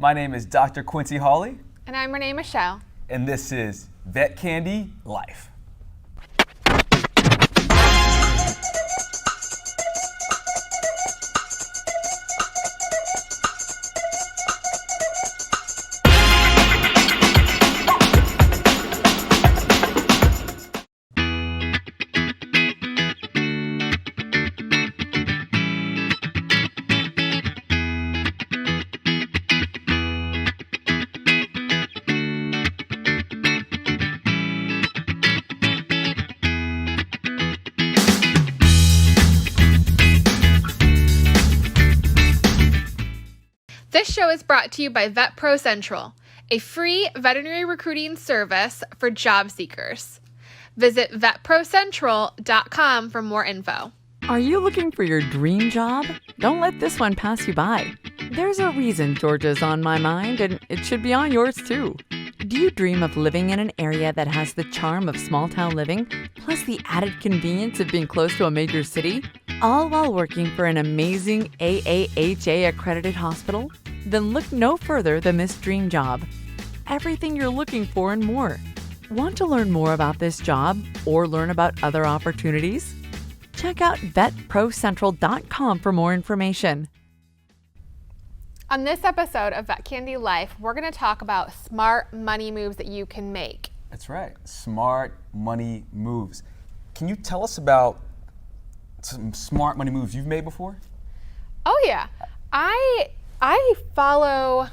My name is Dr. Quincy Hawley. And I'm Renee Machel. And this is Vet Candy Life. This show is brought to you by VetProCentral, a free veterinary recruiting service for job seekers. Visit vetprocentral.com for more info. Are you looking for your dream job? Don't let this one pass you by. There's a reason Georgia's on my mind, and it should be on yours too. Do you dream of living in an area that has the charm of small-town living, plus the added convenience of being close to a major city, all while working for an amazing AAHA-accredited hospital? Then look no further than this dream job. Everything you're looking for and more. Want to learn more about this job or learn about other opportunities? Check out VetProCentral.com for more information. On this episode of Vet Candy Life, we're going to talk about smart money moves that you can make. That's right, smart money moves. Can you tell us about some smart money moves you've made before? Oh yeah, I follow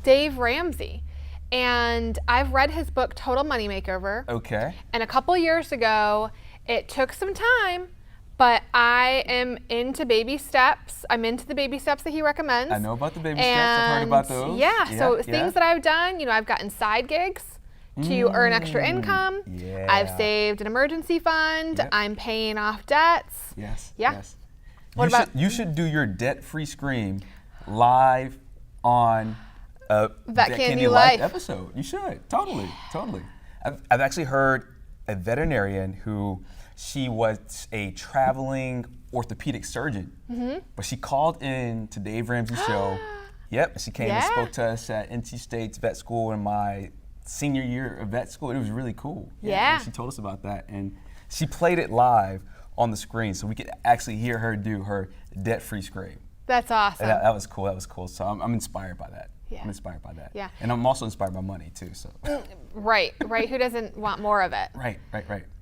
Dave Ramsey, and I've read his book Total Money Makeover. Okay. And a couple years ago, it took some time, but I am into baby steps. I'm into the baby steps that he recommends. I know about the baby steps. I've heard about those. Yeah, so things that I've done, I've gotten side gigs to earn extra income. Yeah. I've saved an emergency fund. Yep. I'm paying off debts. Yes. Yeah. Yes. What You should do your debt-free scream live on a Vet Candy Life episode. You should. Totally. I've actually heard a veterinarian who she was a traveling orthopedic surgeon, but she called in to Dave Ramsey's show. Yep, she came and spoke to us at NC State's vet school in my senior year of vet school. It was really cool. Yeah. And she told us about that, and she played it live on the screen so we could actually hear her do her debt-free scream. That's awesome. And that was cool. So I'm inspired by that. Yeah. I'm inspired by that. Yeah. And I'm also inspired by money too. So. Right. Who doesn't want more of it? Right.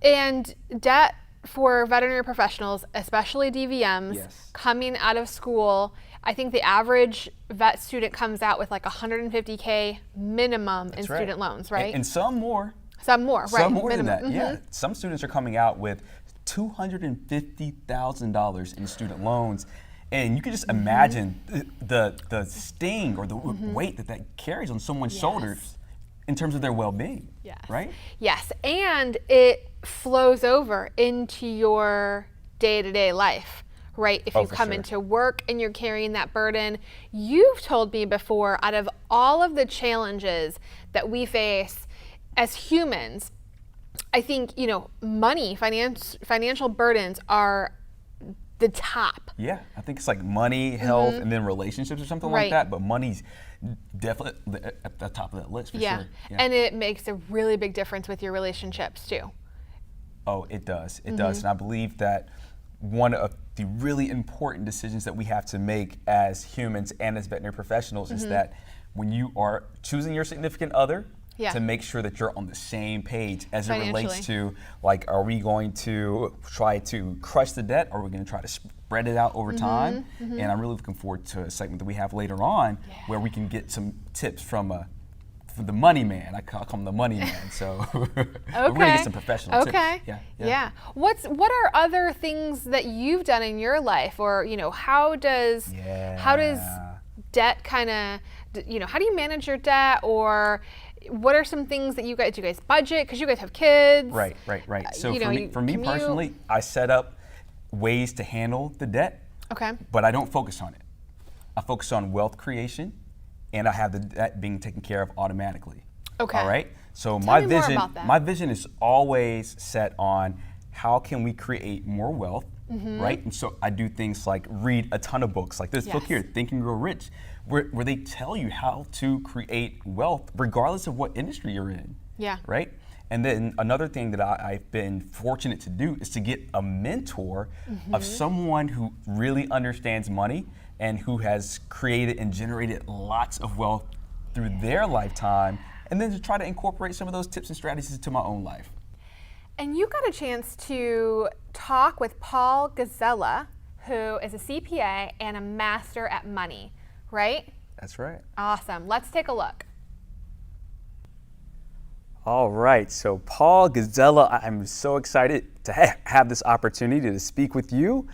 And debt for veterinary professionals, especially DVMs, Yes. coming out of school, I think the average vet student comes out with like $150K minimum in student loans, right? And some more. Some more, right? Some more minimum. than that. Yeah. Some students are coming out with $250,000 in student loans. And you can just imagine the sting or the weight that carries on someone's shoulders in terms of their well-being, right? Yes, and it flows over into your day-to-day life, right? If you come into work and you're carrying that burden. You've told me before, out of all of the challenges that we face as humans, I think, money, financial burdens are the top. Yeah, I think it's like money, health, and then relationships or something like that. But money's definitely at the top of that list for sure. Yeah, and it makes a really big difference with your relationships too. Oh, it does. It does. And I believe that one of the really important decisions that we have to make as humans and as veterinary professionals is that when you are choosing your significant other, to make sure that you're on the same page as it relates to, like, are we going to try to crush the debt, or are we going to try to spread it out over time? And I'm really looking forward to a segment that we have later on where we can get some tips from the money man. I call him the money man. So we're going to get some professional tips. Yeah. What are other things that you've done in your life, or how does debt kind of, how do you manage your debt, or what are some things that do you guys budget? Because you guys have kids. Right. So for me personally, I set up ways to handle the debt. Okay. But I don't focus on it. I focus on wealth creation, and I have the debt being taken care of automatically. Okay. All right. So Tell me more about that. my vision is always set on how can we create more wealth right? And so I do things like read a ton of books, like this book here, Think and Grow Rich, where they tell you how to create wealth regardless of what industry you're in, right? And then another thing that I've been fortunate to do is to get a mentor of someone who really understands money and who has created and generated lots of wealth through their lifetime, and then to try to incorporate some of those tips and strategies into my own life. And you got a chance to talk with Paul Gazaleh, who is a CPA and a master at money, right? That's right. Awesome. Let's take a look. All right, so Paul Gazaleh, I'm so excited to have this opportunity to speak with you.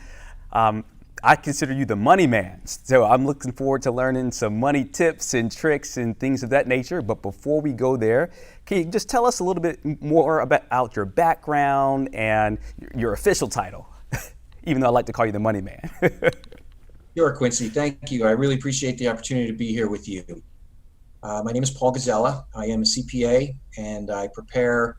I consider you the money man, so I'm looking forward to learning some money tips and tricks and things of that nature. But before we go there, can you just tell us a little bit more about your background and your official title, even though I like to call you the money man? Sure, Quincy, thank you. I really appreciate the opportunity to be here with you. My name is Paul Gazaleh. I am a CPA, and I prepare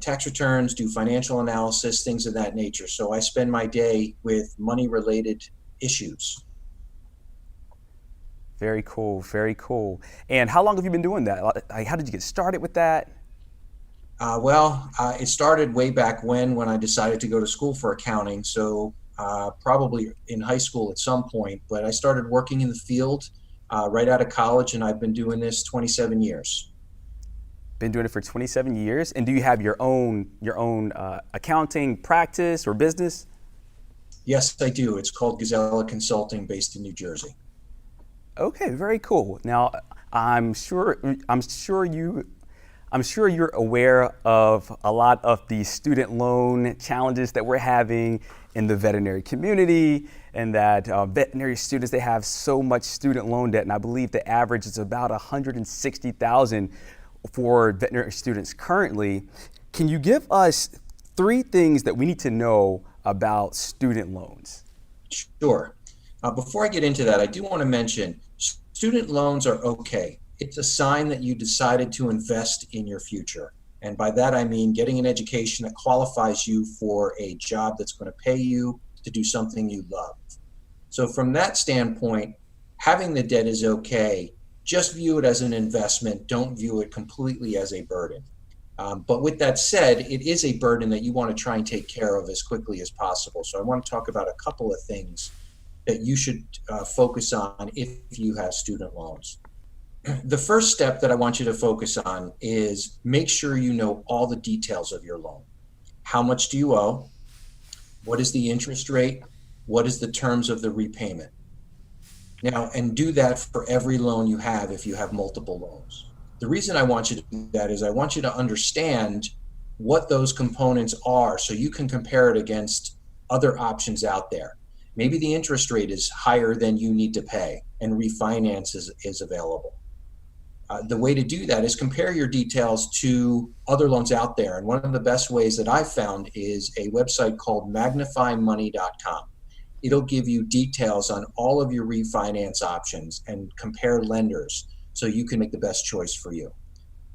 tax returns, do financial analysis, things of that nature. So I spend my day with money-related issues. Very cool, very cool. And how long have you been doing that? How did you get started with that? It started way back when I decided to go to school for accounting. So probably in high school at some point, but I started working in the field right out of college, and I've been doing this 27 years. Been doing it for 27 years. And do you have your own accounting practice or business? Yes, I do. It's called Gazaleh Consulting, based in New Jersey. Okay, very cool. Now, I'm sure you're aware of a lot of the student loan challenges that we're having in the veterinary community, and that veterinary students, they have so much student loan debt, and I believe the average is about $160,000 for veterinary students currently. Can you give us 3 things that we need to know about student loans? Sure. Before I get into that, I do want to mention student loans are okay. It's a sign that you decided to invest in your future. And by that, I mean getting an education that qualifies you for a job that's going to pay you to do something you love. So from that standpoint, having the debt is okay. Just view it as an investment. Don't view it completely as a burden. But with that said, it is a burden that you want to try and take care of as quickly as possible. So I want to talk about a couple of things that you should focus on if you have student loans. The first step that I want you to focus on is make sure you know all the details of your loan. How much do you owe? What is the interest rate? What is the terms of the repayment? Now, and do that for every loan you have if you have multiple loans. The reason I want you to do that is I want you to understand what those components are so you can compare it against other options out there. Maybe the interest rate is higher than you need to pay and refinance is available. The way to do that is compare your details to other loans out there. And one of the best ways that I've found is a website called magnifymoney.com. It'll give you details on all of your refinance options and compare lenders so you can make the best choice for you.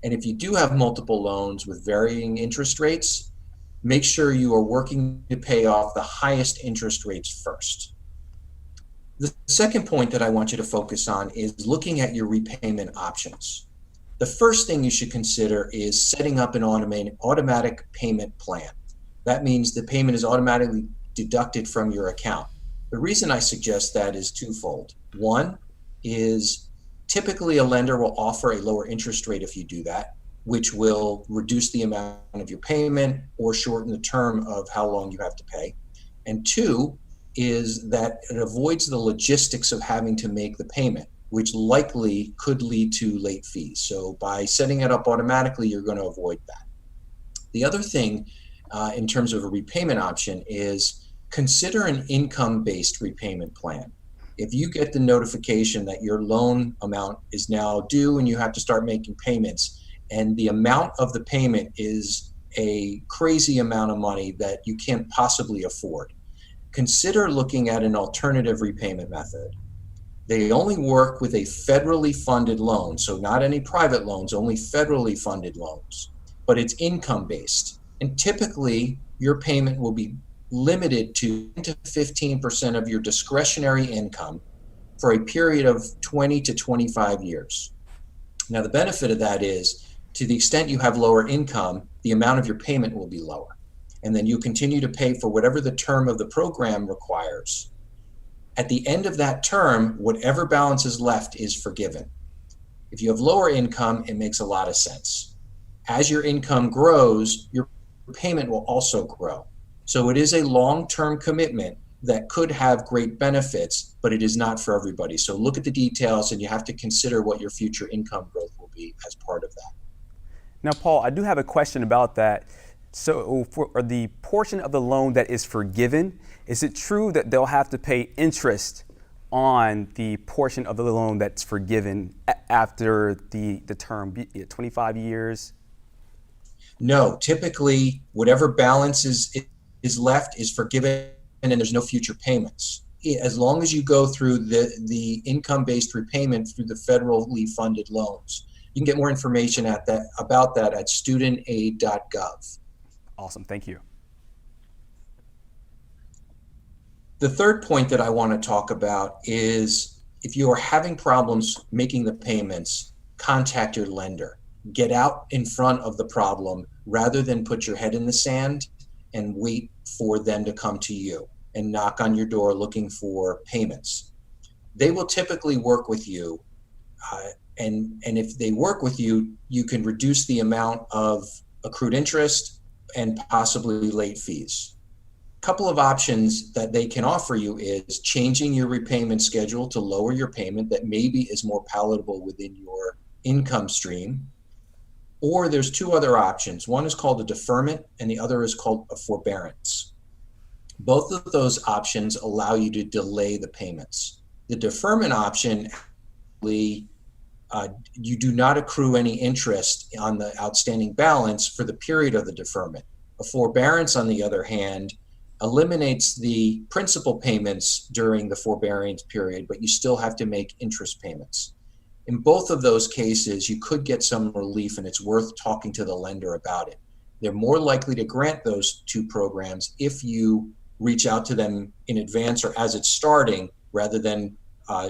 And if you do have multiple loans with varying interest rates, make sure you are working to pay off the highest interest rates first. The second point that I want you to focus on is looking at your repayment options. The first thing you should consider is setting up an automatic payment plan. That means the payment is automatically deducted from your account. The reason I suggest that is twofold. One is typically a lender will offer a lower interest rate if you do that, which will reduce the amount of your payment or shorten the term of how long you have to pay. And two is that it avoids the logistics of having to make the payment, which likely could lead to late fees. So by setting it up automatically, you're going to avoid that. The other thing in terms of a repayment option is consider an income-based repayment plan. If you get the notification that your loan amount is now due and you have to start making payments, and the amount of the payment is a crazy amount of money that you can't possibly afford, consider looking at an alternative repayment method. They only work with a federally funded loan, so not any private loans, only federally funded loans, but it's income-based. And typically, your payment will be limited to 10 to 15% of your discretionary income for a period of 20 to 25 years. Now, the benefit of that is, to the extent you have lower income, the amount of your payment will be lower. And then you continue to pay for whatever the term of the program requires. At the end of that term, whatever balance is left is forgiven. If you have lower income, it makes a lot of sense. As your income grows, your payment will also grow. So it is a long-term commitment that could have great benefits, but it is not for everybody. So look at the details, and you have to consider what your future income growth will be as part of that. Now, Paul, I do have a question about that. So for the portion of the loan that is forgiven, is it true that they'll have to pay interest on the portion of the loan that's forgiven after the term, 25 years? No, typically whatever balance is left is forgiven, and there's no future payments. As long as you go through the income-based repayment through the federally funded loans. You can get more information about that at studentaid.gov. Awesome, thank you. The third point that I want to talk about is, if you are having problems making the payments, contact your lender. Get out in front of the problem rather than put your head in the sand and wait for them to come to you and knock on your door looking for payments. They will typically work with you, and if they work with you, you can reduce the amount of accrued interest and possibly late fees. A couple of options that they can offer you is changing your repayment schedule to lower your payment that maybe is more palatable within your income stream. Or there's two other options. One is called a deferment and the other is called a forbearance. Both of those options allow you to delay the payments. The deferment option, you do not accrue any interest on the outstanding balance for the period of the deferment. A forbearance, on the other hand, eliminates the principal payments during the forbearance period, but you still have to make interest payments. In both of those cases, you could get some relief, and it's worth talking to the lender about it. They're more likely to grant those two programs if you reach out to them in advance or as it's starting, rather than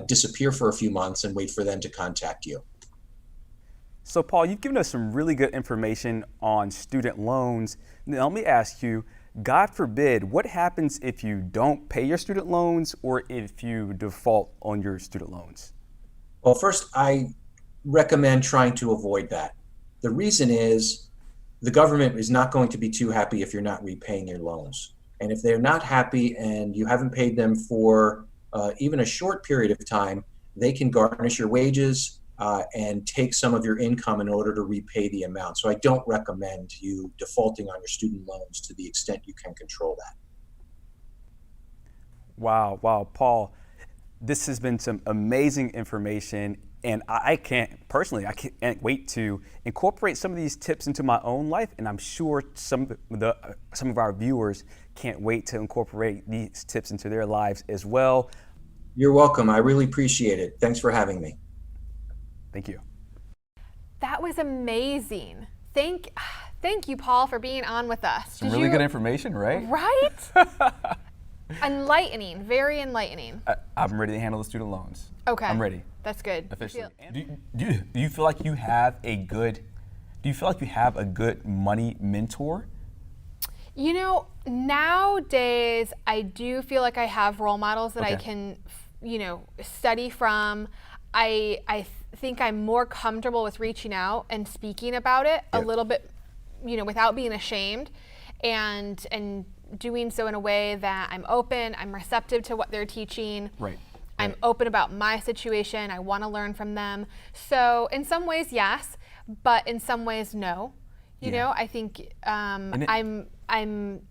disappear for a few months and wait for them to contact you. So Paul, you've given us some really good information on student loans. Now let me ask you, God forbid, what happens if you don't pay your student loans or if you default on your student loans? Well, first, I recommend trying to avoid that. The reason is the government is not going to be too happy if you're not repaying your loans. And if they're not happy and you haven't paid them for even a short period of time, they can garnish your wages and take some of your income in order to repay the amount. So I don't recommend you defaulting on your student loans to the extent you can control that. Wow, Paul, this has been some amazing information, and I can't wait to incorporate some of these tips into my own life, and I'm sure some of our viewers can't wait to incorporate these tips into their lives as well. You're welcome. I really appreciate it. Thanks for having me. Thank you. That was amazing. Thank you, Paul, for being on with us. Some really good information, right? Right? Enlightening, very enlightening. I'm ready to handle the student loans. Okay. I'm ready. That's good. Officially. Do you feel like you have a good money mentor? You know, nowadays I do feel like I have role models that Okay. I can, study from. I think I'm more comfortable with reaching out and speaking about it a little bit, without being ashamed, and doing so in a way that I'm open, I'm receptive to what they're teaching. Right. I'm open about my situation. I want to learn from them. So in some ways, yes, but in some ways, no. You know, I think I'm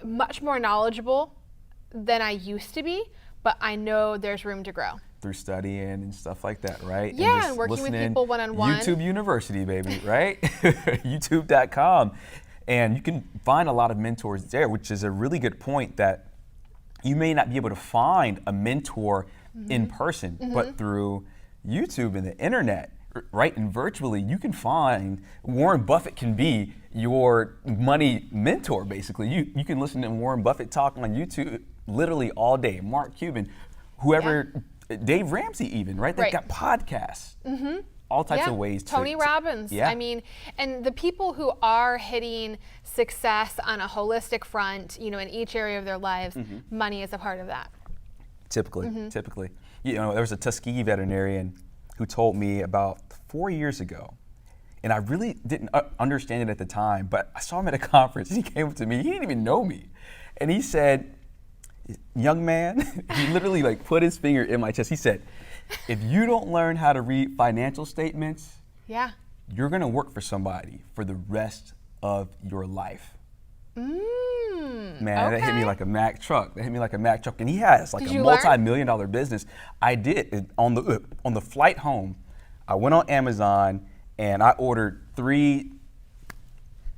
much more knowledgeable than I used to be, but I know there's room to grow. Through studying and stuff like that, right? Yeah, and working with people one-on-one. YouTube University, baby, right? YouTube.com. And you can find a lot of mentors there, which is a really good point, that you may not be able to find a mentor in person, but through YouTube and the internet, right? And virtually, you can find Warren Buffett can be your money mentor, basically. You can listen to Warren Buffett talk on YouTube literally all day. Mark Cuban, whoever, Dave Ramsey even, right? They've got podcasts. All types of ways to. Tony Robbins. Yeah. I mean, and the people who are hitting success on a holistic front, in each area of their lives, money is a part of that. Typically. There was a Tuskegee veterinarian who told me about 4 years ago, and I really didn't understand it at the time, but I saw him at a conference, and he came up to me, he didn't even know me, and he said, young man, he literally put his finger in my chest, he said, if you don't learn how to read financial statements, you're gonna work for somebody for the rest of your life. Man, that hit me like a Mack truck. And he has a multi-million-dollar business. I did. On the flight home, I went on Amazon and I ordered 3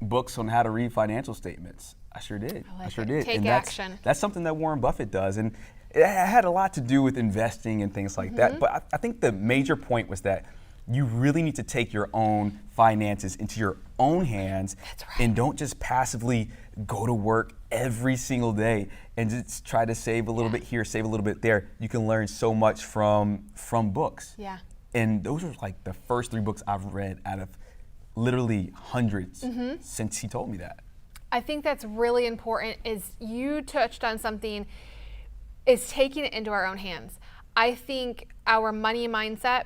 books on how to read financial statements. I sure did. I sure did. Take action. That's something that Warren Buffett does. And it had a lot to do with investing and things like that. But I think the major point was that you really need to take your own finances into your own hands. That's right. And don't just passively go to work every single day and just try to save a little bit here, save a little bit there. You can learn so much from books. Yeah. And those are the first 3 books I've read out of literally hundreds since he told me that. I think that's really important. Is you touched on something, is taking it into our own hands. I think our money mindset,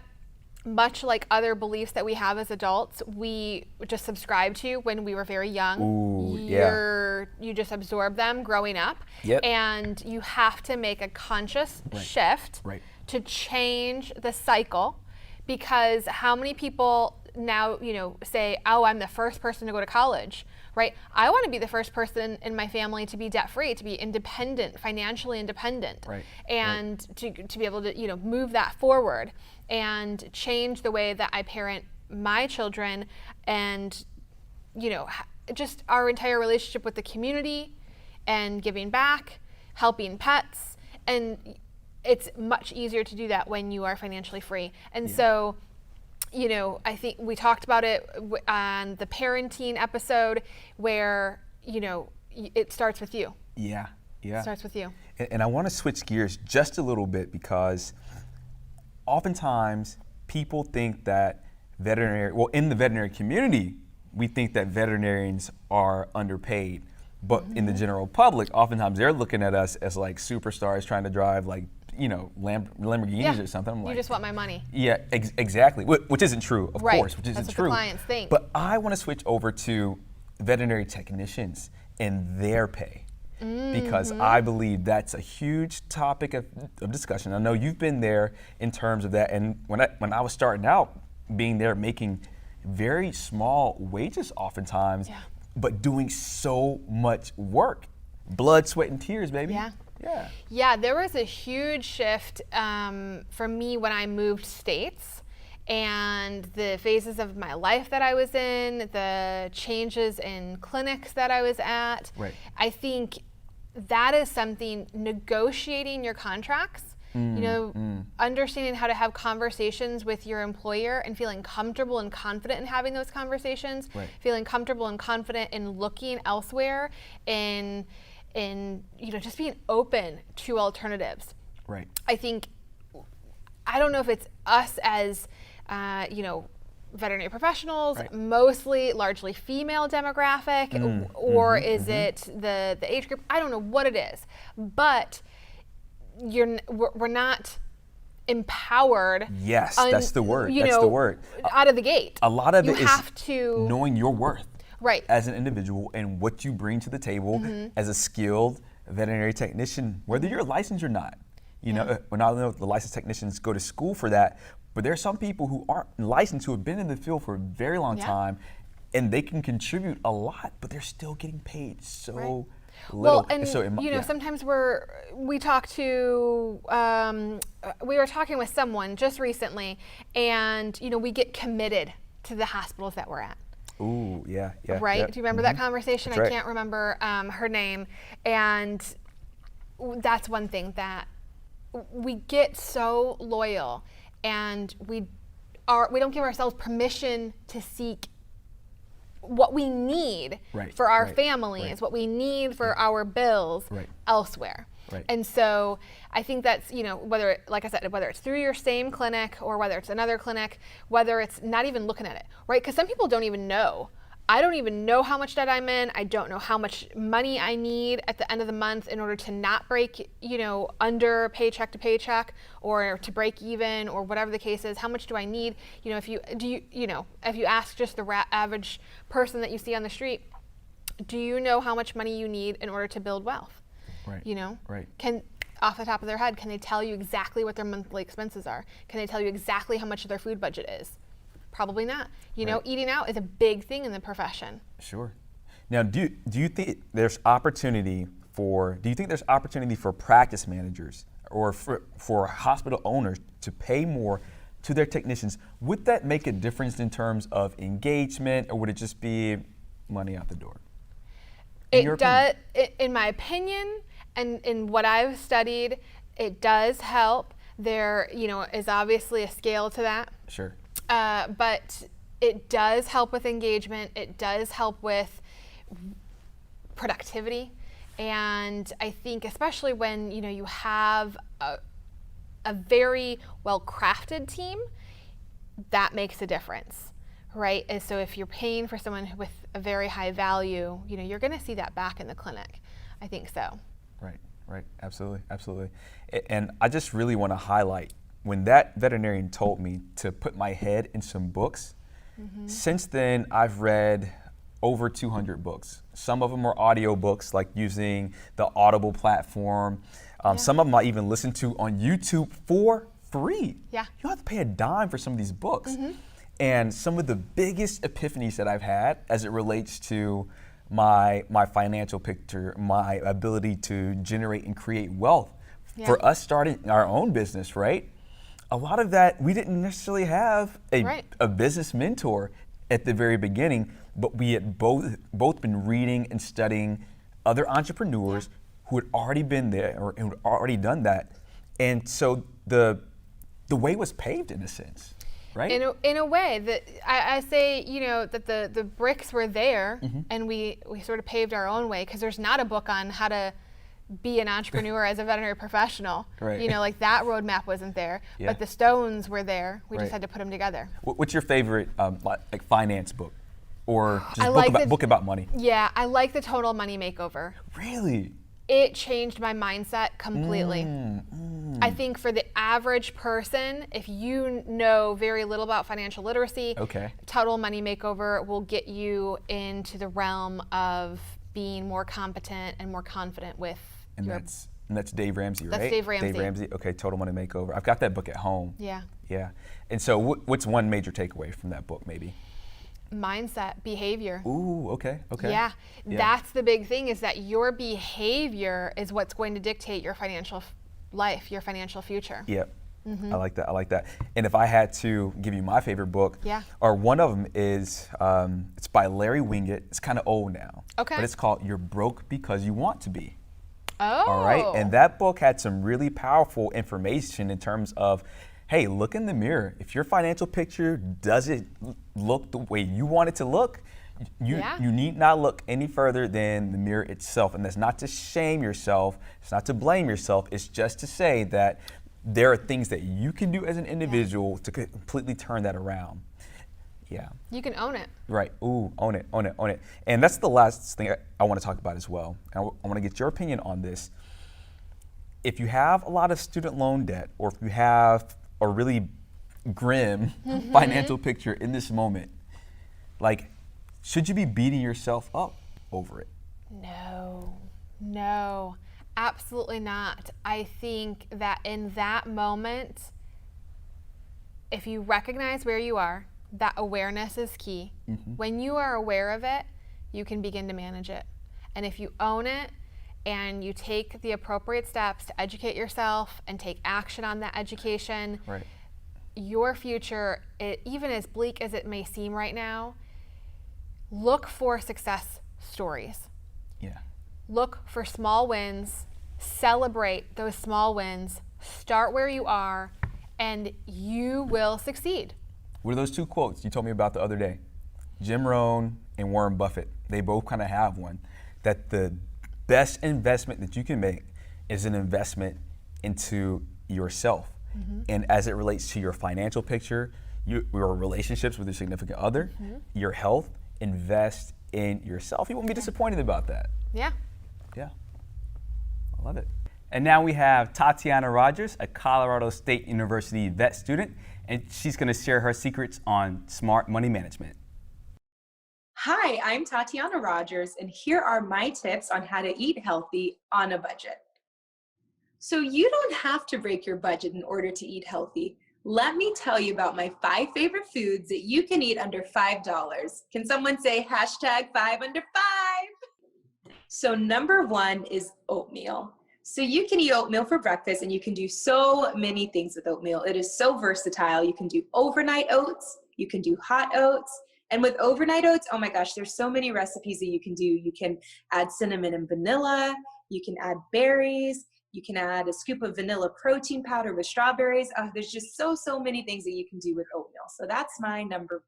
much like other beliefs that we have as adults, we just subscribe to when we were very young. You just absorb them growing up. And you have to make a conscious shift to change the cycle, because how many people now, say, oh, I'm the first person to go to college, right? I want to be the first person in my family to be debt-free, to be independent, financially independent, and to be able to, move that forward and change the way that I parent my children, and, just our entire relationship with the community and giving back, helping pets. And it's much easier to do that when you are financially free. And so, I think we talked about it on the parenting episode where, it starts with you. Yeah. It starts with you. And I want to switch gears just a little bit, because oftentimes people think that in the veterinary community, we think that veterinarians are underpaid. But in the general public, oftentimes they're looking at us as superstars trying to drive Lamborghinis or something. You just want my money. Yeah, exactly. Which isn't true, of course, which isn't That's true. What the clients think. But I want to switch over to veterinary technicians and their pay, because I believe that's a huge topic of discussion. I know you've been there in terms of that, and when I was starting out, being there, making very small wages oftentimes, but doing so much work, blood, sweat, and tears, baby. Yeah, there was a huge shift for me when I moved states, and the phases of my life that I was in, the changes in clinics that I was at. I think that is something, negotiating your contracts, understanding how to have conversations with your employer and feeling comfortable and confident in having those conversations, feeling comfortable and confident in looking elsewhere, in just being open to alternatives. I think, I don't know if it's us as veterinary professionals, largely female demographic, or is it the age group? I don't know what it is, but we're not empowered. Yes, that's the word. Out of the gate. A lot of you it is have to knowing your worth. As an individual and what you bring to the table as a skilled veterinary technician, whether you're licensed or not. When I know the licensed technicians go to school for that, but there are some people who aren't licensed who have been in the field for a very long time, and they can contribute a lot, but they're still getting paid so little. Well, and sometimes we talk to, we were talking with someone just recently, and we get committed to the hospitals that we're at. Ooh, yeah. Right? Do you remember that conversation? I can't remember her name. And that's one thing that we get so loyal, and we we don't give ourselves permission to seek what we need for our families, what we need for our bills elsewhere. Right. And so I think that's, whether, like I said, whether it's through your same clinic or whether it's another clinic, whether it's not even looking at it, right? Because some people don't even know. I don't even know how much debt I'm in. I don't know how much money I need at the end of the month in order to not break, under paycheck to paycheck or to break even or whatever the case is. How much do I need? If you ask just the average person that you see on the street, do you know how much money you need in order to build wealth? Right. Can, off the top of their head, can they tell you exactly what their monthly expenses are? Can they tell you exactly how much their food budget is? Probably not. Eating out is a big thing in the profession. Sure. Now, do you think there's opportunity for practice managers or for hospital owners to pay more to their technicians? Would that make a difference in terms of engagement, or would it just be money out the door? It does, in my opinion, and in what I've studied, it does help. There, is obviously a scale to that. Sure. But it does help with engagement. It does help with productivity. And I think especially when, you have a very well-crafted team, that makes a difference, right? And so if you're paying for someone with a very high value, you're going to see that back in the clinic. I think so. Right. Absolutely. And I just really want to highlight, when that veterinarian told me to put my head in some books, since then I've read over 200 books. Some of them are audio books, like using the Audible platform. Some of them I even listen to on YouTube for free. Yeah. You don't have to pay a dime for some of these books. And some of the biggest epiphanies that I've had as it relates to my financial picture, my ability to generate and create wealth. For us starting our own business, right? A lot of that, we didn't necessarily have a business mentor at the very beginning, but we had both been reading and studying other entrepreneurs who had already been there or who had already done that. And so the way was paved in a sense, right? In a way that I say, that the bricks were there and we sort of paved our own way, because there's not a book on how to be an entrepreneur as a veterinary professional. Right. Like that roadmap wasn't there, but the stones were there. We just had to put them together. What's your favorite like finance book, or just book about money? Yeah, I like the Total Money Makeover. Really? It changed my mindset completely. I think for the average person, if you know very little about financial literacy, Total Money Makeover will get you into the realm of being more competent and more confident with that's Dave Ramsey, right? That's Dave Ramsey. Dave Ramsey. Okay, Total Money Makeover. I've got that book at home. Yeah. And so what's one major takeaway from that book, maybe? Mindset, behavior. Ooh, okay. Yeah, that's the big thing, is that your behavior is what's going to dictate your financial life, your financial future. Yep. I like that. And if I had to give you my favorite book, or one of them is, it's by Larry Winget. It's kind of old now. Okay. But it's called You're Broke Because You Want to Be. Oh. All right. And that book had some really powerful information in terms of, hey, look in the mirror. If your financial picture doesn't look the way you want it to look, you need not look any further than the mirror itself. And that's not to shame yourself. It's not to blame yourself. It's just to say that there are things that you can do as an individual to completely turn that around. Yeah. You can own it. Right. Ooh, own it. And that's the last thing I want to talk about as well. I want to get your opinion on this. If you have a lot of student loan debt, or if you have a really grim financial picture in this moment, like, should you be beating yourself up over it? No, absolutely not. I think that in that moment, if you recognize where you are, that awareness is key. When you are aware of it, you can begin to manage it. And if you own it and you take the appropriate steps to educate yourself and take action on that education, your future, even as bleak as it may seem right now, look for success stories. Look for small wins, celebrate those small wins, start where you are, and you will succeed. What are those two quotes you told me about the other day? Jim Rohn and Warren Buffett. They both kind of have one, that the best investment that you can make is an investment into yourself. And as it relates to your financial picture, your relationships with your significant other, your health, invest in yourself. You won't be disappointed about that. Yeah. Yeah, I love it. And now we have Tatiana Rogers, a Colorado State University vet student, and she's going to share her secrets on smart money management. Hi, I'm Tatiana Rogers, and here are my tips on how to eat healthy on a budget. So you don't have to break your budget in order to eat healthy. Let me tell you about my 5 favorite foods that you can eat under $5. Can someone say hashtag 5 under 5? So number 1 is oatmeal. So you can eat oatmeal for breakfast, and you can do so many things with oatmeal. It is so versatile. You can do overnight oats, you can do hot oats, and with overnight oats, oh my gosh, there's so many recipes that you can do. You can add cinnamon and vanilla, you can add berries, you can add a scoop of vanilla protein powder with strawberries. There's just so many things that you can do with oatmeal. So that's my number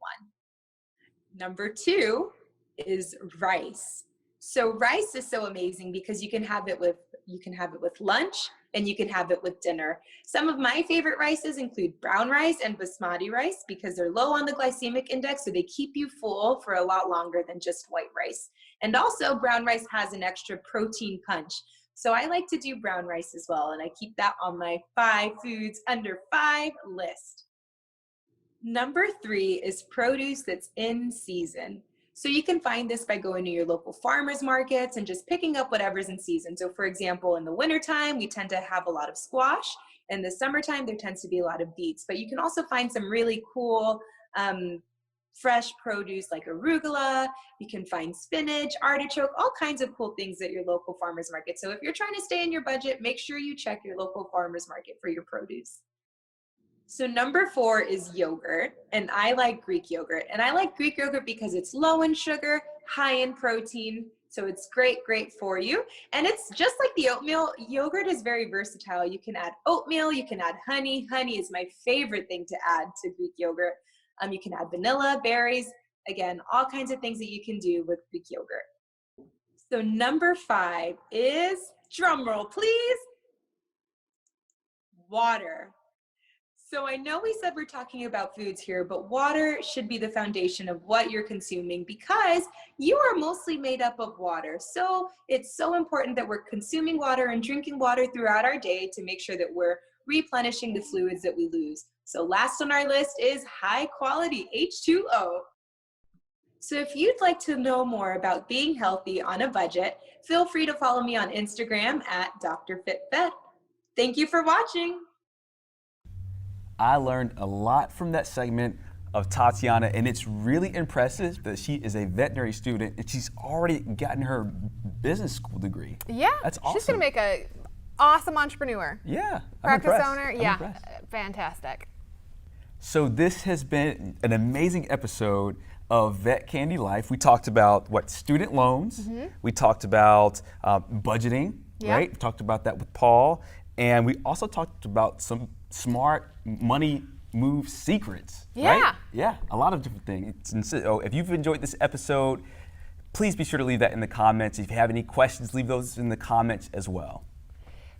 1. Number 2 is rice. So rice is so amazing because you can have it with lunch, and you can have it with dinner. Some of my favorite rices include brown rice and basmati rice because they're low on the glycemic index, so they keep you full for a lot longer than just white rice. And also brown rice has an extra protein punch. So I like to do brown rice as well, and I keep that on my 5 foods under 5 list. Number 3 is produce that's in season. So you can find this by going to your local farmers markets and just picking up whatever's in season. So for example, in the wintertime, we tend to have a lot of squash. In the summertime, there tends to be a lot of beets. But you can also find some really cool fresh produce like arugula. You can find spinach, artichoke, all kinds of cool things at your local farmers market. So if you're trying to stay in your budget, make sure you check your local farmers market for your produce. So number 4 is yogurt, and I like Greek yogurt. And I like Greek yogurt because it's low in sugar, high in protein, so it's great for you. And it's just like the oatmeal, yogurt is very versatile. You can add oatmeal, you can add honey. Honey is my favorite thing to add to Greek yogurt. You can add vanilla, berries, again, all kinds of things that you can do with Greek yogurt. So number 5 is, drum roll please, water. So I know we said we're talking about foods here, but water should be the foundation of what you're consuming because you are mostly made up of water. So it's so important that we're consuming water and drinking water throughout our day to make sure that we're replenishing the fluids that we lose. So last on our list is high quality H2O. So if you'd like to know more about being healthy on a budget, feel free to follow me on Instagram at Dr. Fit Vet. Thank you for watching. I learned a lot from that segment of Tatiana, and it's really impressive that she is a veterinary student and she's already gotten her business school degree. Yeah, that's awesome. She's gonna make a awesome entrepreneur. Yeah, practice owner. Yeah, impressed. Fantastic. So this has been an amazing episode of Vet Candy Life. We talked about student loans. We talked about budgeting, right? We talked about that with Paul, and we also talked about some smart money move secrets, right? Yeah, a lot of different things. And so if you've enjoyed this episode, please be sure to leave that in the comments. If you have any questions, leave those in the comments as well.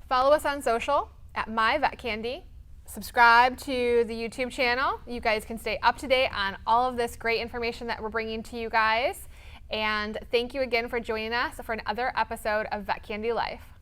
Follow us on social at MyVetCandy. Subscribe to the YouTube channel. You guys can stay up to date on all of this great information that we're bringing to you guys. And thank you again for joining us for another episode of Vet Candy Life.